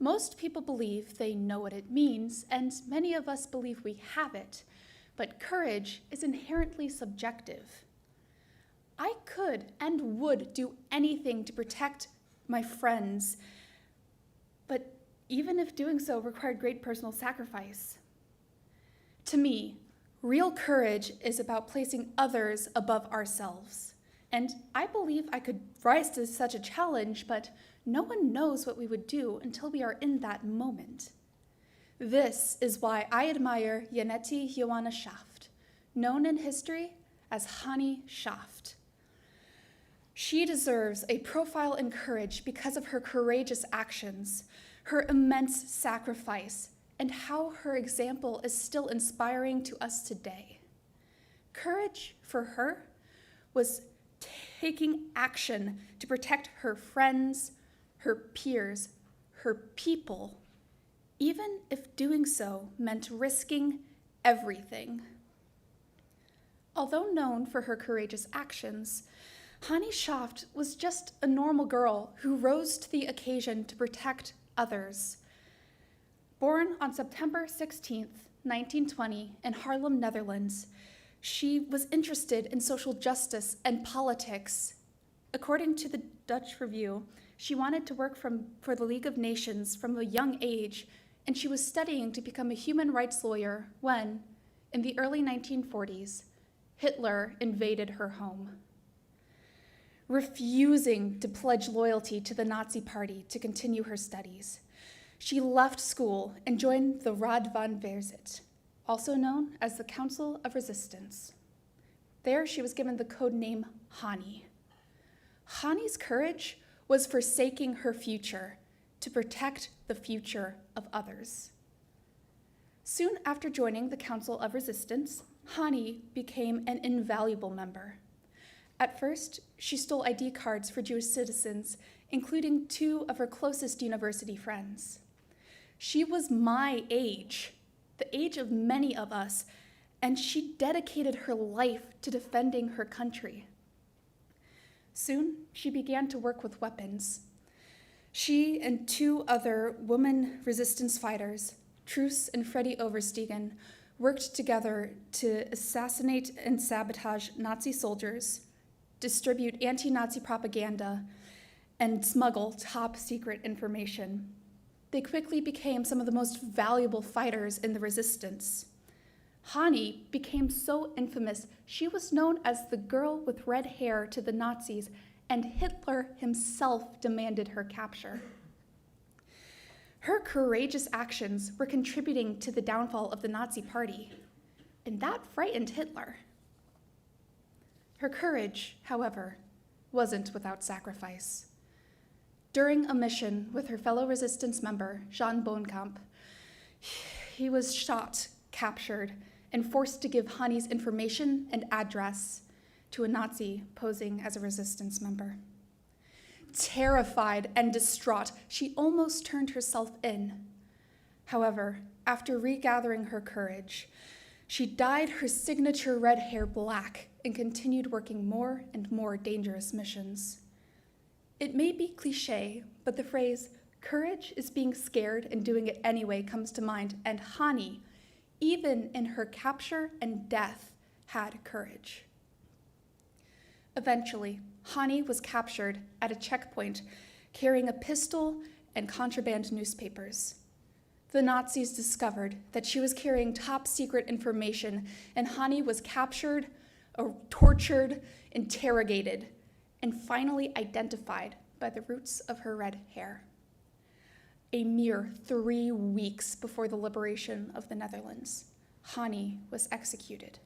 Most people believe they know what it means, and many of us believe we have it, but courage is inherently subjective. I could and would do anything to protect my friends, but even if doing so required great personal sacrifice. To me, real courage is about placing others above ourselves. And I believe I could rise to such a challenge, but no one knows what we would do until we are in that moment. This is why I admire Juniata Shaft, known in history as Hani Shaft. She deserves a profile in courage because of her courageous actions, her immense sacrifice, and how her example is still inspiring to us today. Courage for her was taking action to protect her friends, her peers, her people, even if doing so meant risking everything. Although known for her courageous actions, Hani Shaft was just a normal girl who rose to the occasion to protect others. Born on September 16, 1920, in Haarlem, Netherlands, she was interested in social justice and politics. According to the Dutch Review, she wanted to work for the League of Nations from a young age, and she was studying to become a human rights lawyer when, in the early 1940s, Hitler invaded her home. Refusing to pledge loyalty to the Nazi Party to continue her studies, she left school and joined the Raad van Verzet, also known as the Council of Resistance. There she was given the code name Hani. Hani's courage was forsaking her future to protect the future of others. Soon after joining the Council of Resistance, Hani became an invaluable member. At first, she stole ID cards for Jewish citizens, including 2 of her closest university friends. She was my age, the age of many of us, and she dedicated her life to defending her country. Soon, she began to work with weapons. She and 2 other women resistance fighters, Truus and Freddie Overstegen, worked together to assassinate and sabotage Nazi soldiers, distribute anti-Nazi propaganda, and smuggle top-secret information. They quickly became some of the most valuable fighters in the resistance. Hani became so infamous, she was known as the girl with red hair to the Nazis, and Hitler himself demanded her capture. Her courageous actions were contributing to the downfall of the Nazi Party, and that frightened Hitler. Her courage, however, wasn't without sacrifice. During a mission with her fellow resistance member, Jean Boonkamp, he was shot, captured, and forced to give Hani's information and address to a Nazi posing as a resistance member. Terrified and distraught, she almost turned herself in. However, after regathering her courage, she dyed her signature red hair black and continued working more and more dangerous missions. It may be cliché, but the phrase, "courage is being scared and doing it anyway," comes to mind, and Hani, even in her capture and death, had courage. Eventually, Hani was captured at a checkpoint carrying a pistol and contraband newspapers. The Nazis discovered that she was carrying top-secret information, and Hani was captured, tortured, interrogated, and finally identified by the roots of her red hair. A mere 3 weeks before the liberation of the Netherlands, Hani was executed.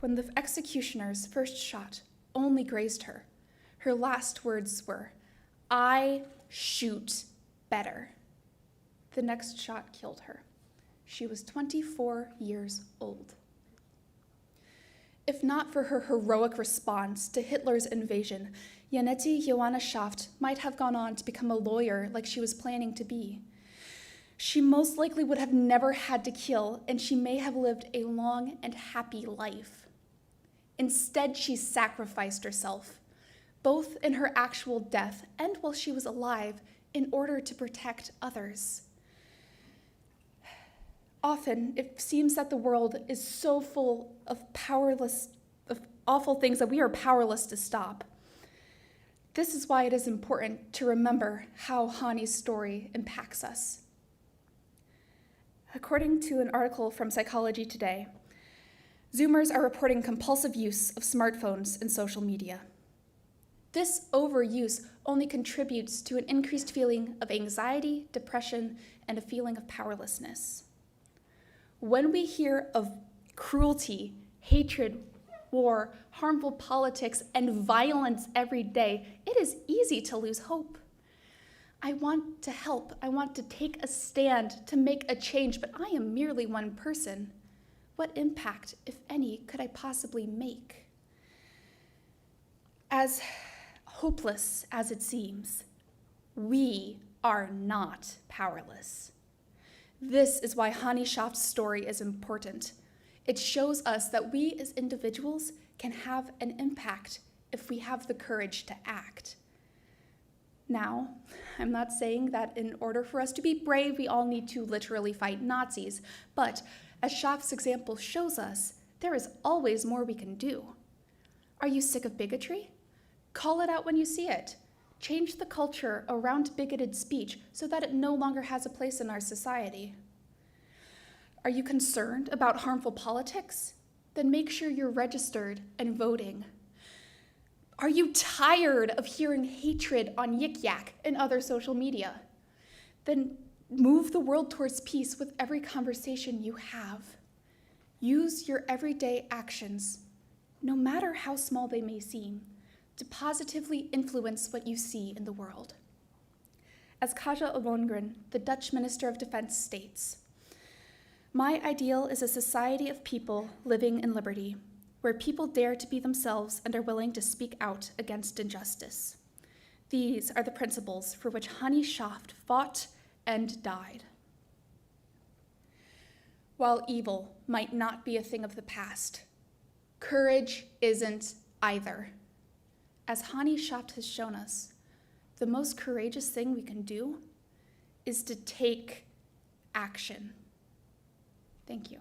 When the executioner's first shot only grazed her, her last words were, "I shoot better." The next shot killed her. She was 24 years old. If not for her heroic response to Hitler's invasion, Juniata Shaft might have gone on to become a lawyer like she was planning to be. She most likely would have never had to kill, and she may have lived a long and happy life. Instead, she sacrificed herself, both in her actual death and while she was alive, in order to protect others. Often, it seems that the world is so full of awful things that we are powerless to stop. This is why it is important to remember how Hani's story impacts us. According to an article from Psychology Today, Zoomers are reporting compulsive use of smartphones and social media. This overuse only contributes to an increased feeling of anxiety, depression, and a feeling of powerlessness. When we hear of cruelty, hatred, war, harmful politics, and violence every day, it is easy to lose hope. I want to help. I want to take a stand to make a change, but I am merely one person. What impact, if any, could I possibly make? As hopeless as it seems, we are not powerless. This is why Hani Shaft's story is important. It shows us that we as individuals can have an impact if we have the courage to act. Now, I'm not saying that in order for us to be brave, we all need to literally fight Nazis, but as Shaft's example shows us, there is always more we can do. Are you sick of bigotry? Call it out when you see it. Change the culture around bigoted speech so that it no longer has a place in our society. Are you concerned about harmful politics? Then make sure you're registered and voting. Are you tired of hearing hatred on Yik Yak and other social media? Then move the world towards peace with every conversation you have. Use your everyday actions, no matter how small they may seem, to positively influence what you see in the world. As Kaja Ollongren, the Dutch Minister of Defense, states, "My ideal is a society of people living in liberty, where people dare to be themselves and are willing to speak out against injustice. These are the principles for which Hani Shaft fought and died." While evil might not be a thing of the past, courage isn't either. As Hani Shaft has shown us, the most courageous thing we can do is to take action. Thank you.